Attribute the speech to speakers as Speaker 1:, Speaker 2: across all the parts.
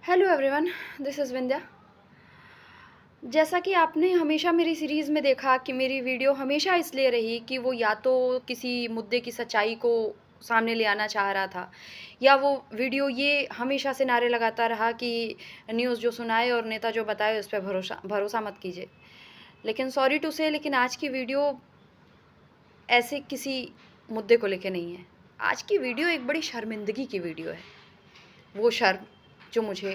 Speaker 1: Hello everyone, this is Vindhya. जैसा कि आपने हमेशा मेरी सीरीज़ में देखा कि मेरी वीडियो हमेशा इसलिए रही कि वो या तो किसी मुद्दे की सच्चाई को सामने ले आना चाह रहा था, या वो वीडियो ये हमेशा से नारे लगाता रहा कि न्यूज़ जो सुनाए और नेता जो बताए उस पे भरोसा भरोसा मत कीजिए। लेकिन सॉरी टू से, लेकिन आज की वीडियो ऐसे किसी मुद्दे को लेके नहीं है। आज की वीडियो एक बड़ी शर्मिंदगी की वीडियो है। वो शर्म जो मुझे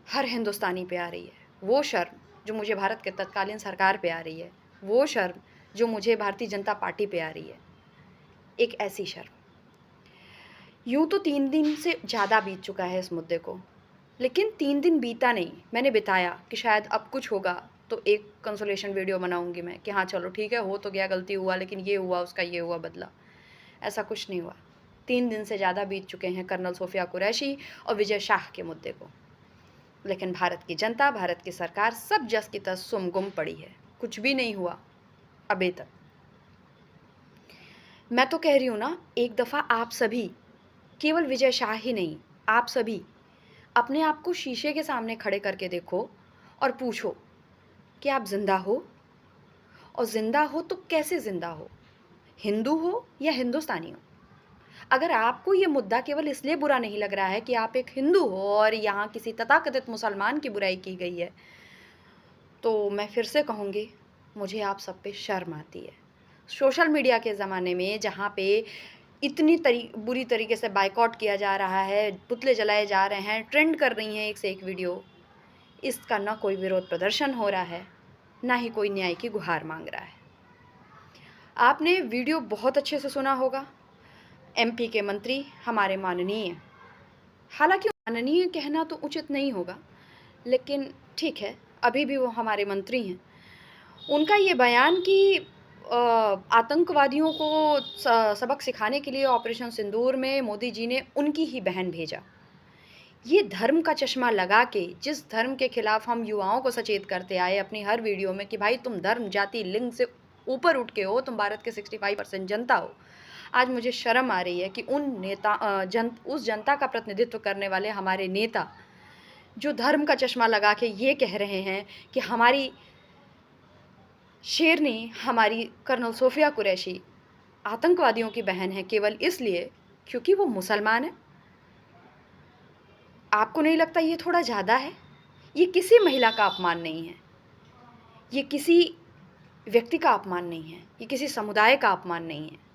Speaker 1: हर हिंदुस्तानी पे आ रही है, वो शर्म जो मुझे भारत के तत्कालीन सरकार पे आ रही है, वो शर्म जो मुझे भारतीय जनता पार्टी पे आ रही है। एक ऐसी शर्म। यूँ तो 3 दिन से ज़्यादा बीत चुका है इस मुद्दे को, लेकिन 3 दिन बीता नहीं, मैंने बिताया कि शायद अब कुछ होगा तो एक कंसोलेशन वीडियो बनाऊँगी मैं कि हाँ चलो ठीक है, हो तो गया, गलती हुआ, लेकिन ये हुआ, उसका ये हुआ बदला। ऐसा कुछ नहीं हुआ। 3 दिन से ज़्यादा बीत चुके हैं कर्नल सोफिया कुरैशी और विजय शाह के मुद्दे को। लेकिन भारत की जनता, भारत की सरकार सब जस की तस सुम-गुम पड़ी है। कुछ भी नहीं हुआ अभी तक। मैं तो कह रही हूँ ना, एक दफ़ा आप सभी, केवल विजय शाह ही नहीं, आप सभी अपने आप को शीशे के सामने खड़े करके देखो और पूछो कि आप ज़िंदा हो? और ज़िंदा हो तो कैसे ज़िंदा हो? हिंदू हो या हिंदुस्तानी हो? अगर आपको ये मुद्दा केवल इसलिए बुरा नहीं लग रहा है कि आप एक हिंदू हो और यहाँ किसी तथाकथित मुसलमान की बुराई की गई है, तो मैं फिर से कहूँगी, मुझे आप सब पे शर्म आती है। सोशल मीडिया के ज़माने में जहाँ पे इतनी बुरी तरीके से बायकॉट किया जा रहा है, पुतले जलाए जा रहे हैं, ट्रेंड कर रही हैं एक से एक वीडियो, इसका ना कोई विरोध प्रदर्शन हो रहा है, ना ही कोई न्याय की गुहार माँग रहा है। आपने वीडियो बहुत अच्छे से सुना होगा, एमपी के मंत्री हमारे माननीय, हालाँकि माननीय कहना तो उचित नहीं होगा, लेकिन ठीक है, अभी भी वो हमारे मंत्री हैं। उनका ये बयान कि आतंकवादियों को सबक सिखाने के लिए ऑपरेशन सिंदूर में मोदी जी ने उनकी ही बहन भेजा। ये धर्म का चश्मा लगा के, जिस धर्म के खिलाफ हम युवाओं को सचेत करते आए अपनी हर वीडियो में कि भाई तुम धर्म, जाति, लिंग से ऊपर उठ के हो, तुम भारत के 65% जनता हो। आज मुझे शर्म आ रही है कि उस जनता का प्रतिनिधित्व करने वाले हमारे नेता, जो धर्म का चश्मा लगा के ये कह रहे हैं कि हमारी शेरनी, हमारी कर्नल सोफिया कुरैशी आतंकवादियों की बहन है केवल इसलिए क्योंकि वो मुसलमान है। आपको नहीं लगता ये थोड़ा ज़्यादा है? ये किसी महिला का अपमान नहीं है, ये किसी व्यक्ति का अपमान नहीं है, ये किसी समुदाय का अपमान नहीं है।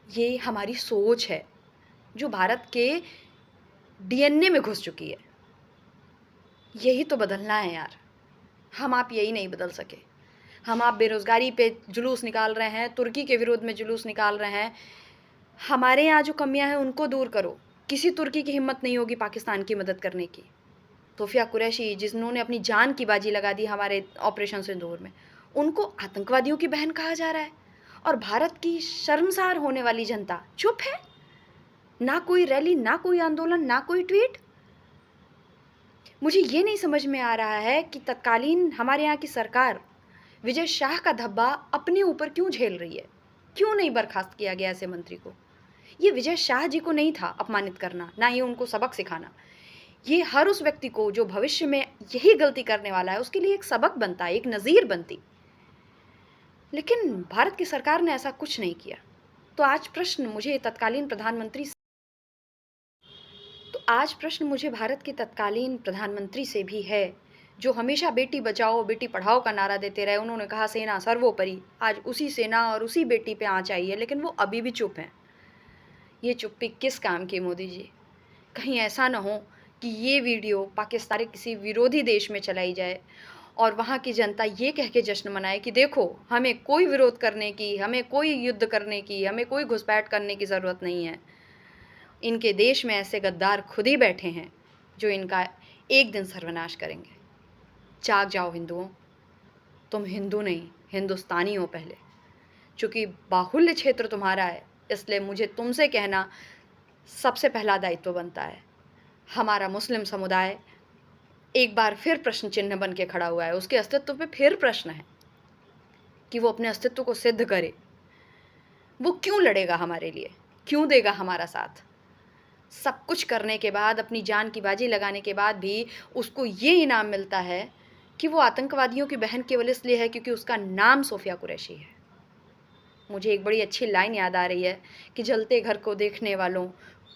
Speaker 1: ये हमारी सोच है जो भारत के डीएनए में घुस चुकी है। यही तो बदलना है यार। हम आप यही नहीं बदल सके। हम आप बेरोज़गारी पे जुलूस निकाल रहे हैं, तुर्की के विरोध में जुलूस निकाल रहे हैं। हमारे यहाँ जो कमियाँ हैं उनको दूर करो। किसी तुर्की की हिम्मत नहीं होगी पाकिस्तान की मदद करने की। सोफिया कुरैशी जिन्होंने अपनी जान की बाजी लगा दी हमारे ऑपरेशन सिंदूर में, उनको आतंकवादियों की बहन कहा जा रहा है। और भारत की शर्मसार होने वाली जनता चुप है। ना कोई रैली, ना कोई आंदोलन, ना कोई ट्वीट। मुझे ये नहीं समझ में आ रहा है कि तत्कालीन हमारे यहाँ की सरकार विजय शाह का धब्बा अपने ऊपर क्यों झेल रही है? क्यों नहीं बर्खास्त किया गया ऐसे मंत्री को? ये विजय शाह जी को नहीं था अपमानित करना, ना ही उनको सबक सिखाना। ये हर उस व्यक्ति को जो भविष्य में यही गलती करने वाला है, उसके लिए एक सबक बनता, एक नज़ीर बनती। लेकिन भारत की सरकार ने ऐसा कुछ नहीं किया। तो आज प्रश्न मुझे भारत के तत्कालीन प्रधानमंत्री से भी है, जो हमेशा बेटी बचाओ बेटी पढ़ाओ का नारा देते रहे। उन्होंने कहा सेना सर्वोपरि, आज उसी सेना और उसी बेटी पे आँच आई है, लेकिन वो अभी भी चुप हैं। ये चुप्पी किस काम की मोदी जी? कहीं ऐसा ना हो कि ये वीडियो पाकिस्तान के किसी विरोधी देश में चलाई जाए और वहाँ की जनता ये कह के जश्न मनाए कि देखो, हमें कोई विरोध करने की, हमें कोई युद्ध करने की, हमें कोई घुसपैठ करने की ज़रूरत नहीं है। इनके देश में ऐसे गद्दार खुद ही बैठे हैं जो इनका एक दिन सर्वनाश करेंगे। जाग जाओ हिंदुओं, तुम हिंदू नहीं हिंदुस्तानी हो पहले। चूँकि बाहुल्य क्षेत्र तुम्हारा है, इसलिए मुझे तुमसे कहना सबसे पहला दायित्व बनता है। हमारा मुस्लिम समुदाय एक बार फिर प्रश्न चिन्ह बन के खड़ा हुआ है। उसके अस्तित्व पे फिर प्रश्न है कि वो अपने अस्तित्व को सिद्ध करे। वो क्यों लड़ेगा हमारे लिए? क्यों देगा हमारा साथ? सब कुछ करने के बाद, अपनी जान की बाजी लगाने के बाद भी उसको ये इनाम मिलता है कि वो आतंकवादियों की बहन केवल इसलिए है क्योंकि उसका नाम सोफ़िया कुरैशी है। मुझे एक बड़ी अच्छी लाइन याद आ रही है कि जलते घर को देखने वालों,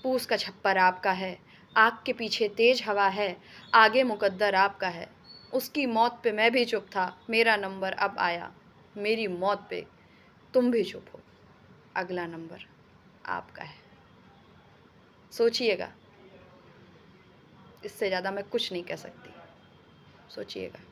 Speaker 1: पूस का छप्पर आपका है, आग के पीछे तेज हवा है, आगे मुकद्दर आपका है। उसकी मौत पे मैं भी चुप था, मेरा नंबर अब आया, मेरी मौत पे तुम भी चुप हो, अगला नंबर आपका है। सोचिएगा, इससे ज़्यादा मैं कुछ नहीं कह सकती। सोचिएगा।